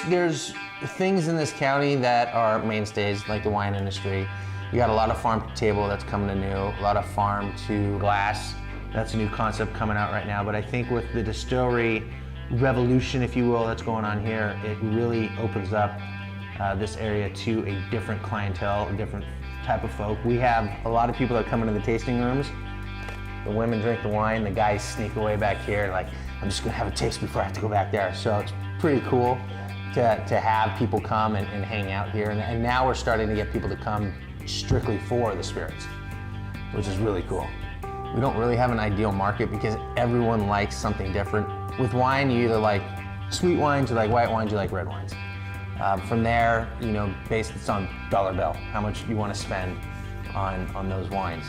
there's things in this county that are mainstays, like the wine industry. You got a lot of farm to table that's coming to new, a lot of farm to glass. That's a new concept coming out right now. But I think with the distillery revolution, if you will, that's going on here, it really opens up this area to a different clientele, a different type of folk. We have a lot of people that come into the tasting rooms. The women drink the wine, the guys sneak away back here, like, I'm just gonna have a taste before I have to go back there. So it's pretty cool to have people come and hang out here. And now we're starting to get people to come strictly for the spirits, which is really cool. We don't really have an ideal market because everyone likes something different. With wine, you either like sweet wines, you like white wines, you like red wines. From there, you know, based on dollar bill, how much you want to spend on those wines.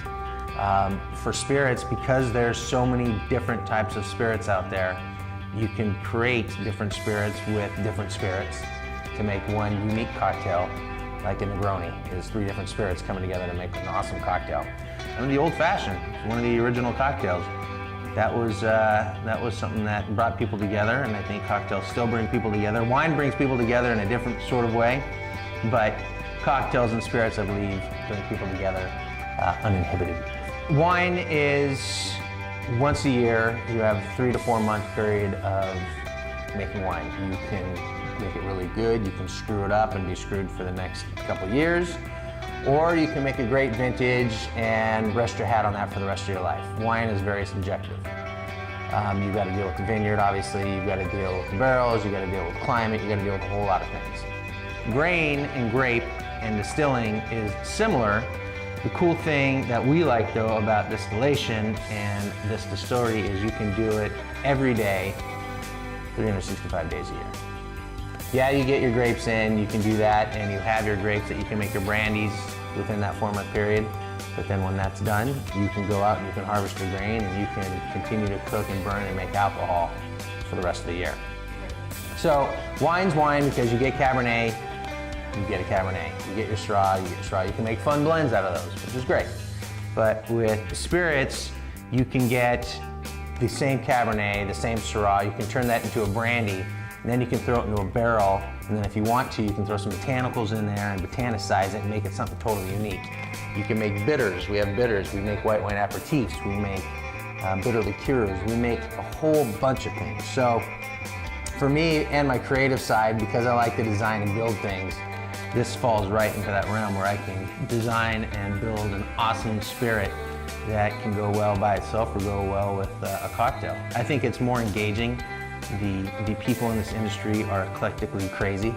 For spirits, because there's so many different types of spirits out there, you can create different spirits with different spirits to make one unique cocktail, like a Negroni is 3 different spirits coming together to make an awesome cocktail. And the Old Fashioned, one of the original cocktails. That was something that brought people together, and I think cocktails still bring people together. Wine brings people together in a different sort of way, but cocktails and spirits, I believe, bring people together uninhibited. Wine is once a year. You have a 3 to 4 month period of making wine. You can make it really good, you can screw it up and be screwed for the next couple years, or you can make a great vintage and rest your hat on that for the rest of your life. Wine is very subjective. You've got to deal with the vineyard, obviously, you've got to deal with the barrels, you've got to deal with climate, you've got to deal with a whole lot of things. Grain and grape and distilling is similar. The cool thing that we like, though, about distillation and this distillery is you can do it every day, 365 days a year. Yeah, you get your grapes in, you can do that, and you have your grapes that you can make your brandies within that 4-month period. But then when that's done, you can go out and you can harvest your grain and you can continue to cook and burn and make alcohol for the rest of the year. So wine's wine because you get Cabernet, you get a Cabernet. You get your Syrah, you get your Syrah. You can make fun blends out of those, which is great. But with spirits, you can get the same Cabernet, the same Syrah. You can turn that into a brandy, and then you can throw it into a barrel. And then if you want to, you can throw some botanicals in there and botaniциze it and make it something totally unique. You can make bitters. We have bitters. We make white wine aperitifs. We make bitter liqueurs. We make a whole bunch of things. So for me and my creative side, because I like to design and build things, this falls right into that realm where I can design and build an awesome spirit that can go well by itself or go well with a cocktail. I think it's more engaging. The people in this industry are eclectically crazy,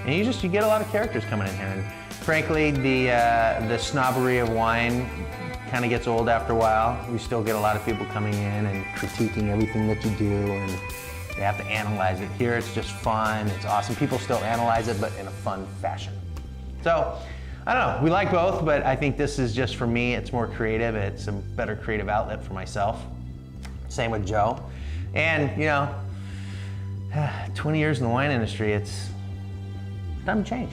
and you get a lot of characters coming in here. And frankly, the snobbery of wine kind of gets old after a while. We still get a lot of people coming in and critiquing everything that you do, and they have to analyze it. Here it's just fun, it's awesome. People still analyze it, but in a fun fashion. So, I don't know, we like both, but I think this is just for me, it's more creative, it's a better creative outlet for myself. Same with Joe. And, you know, 20 years in the wine industry, it doesn't change.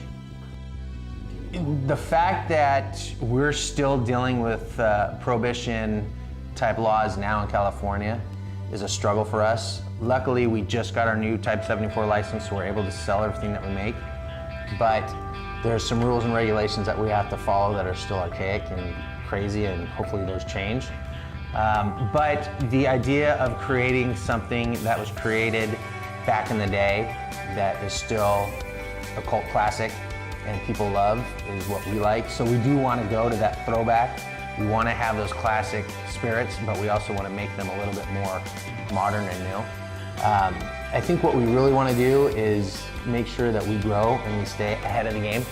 The fact that we're still dealing with prohibition type laws now in California is a struggle for us. Luckily, we just got our new Type 74 license, so we're able to sell everything that we make. But there's some rules and regulations that we have to follow that are still archaic and crazy, and hopefully those change. But the idea of creating something that was created back in the day that is still a cult classic and people love is what we like. So we do want to go to that throwback. We want to have those classic spirits, but we also want to make them a little bit more modern and new. I think what we really want to do is make sure that we grow and we stay ahead of the game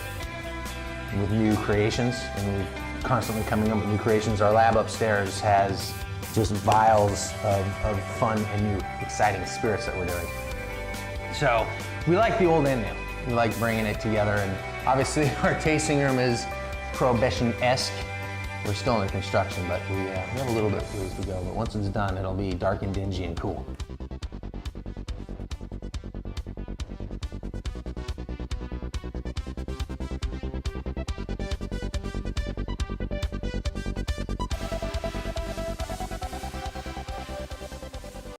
with new creations, and we're constantly coming up with new creations. Our lab upstairs has just vials of fun and new exciting spirits that we're doing. So we like the old and new. We like bringing it together, and obviously our tasting room is Prohibition-esque. We're still under construction, but we have a little bit of ways to go. But once it's done, it'll be dark and dingy and cool.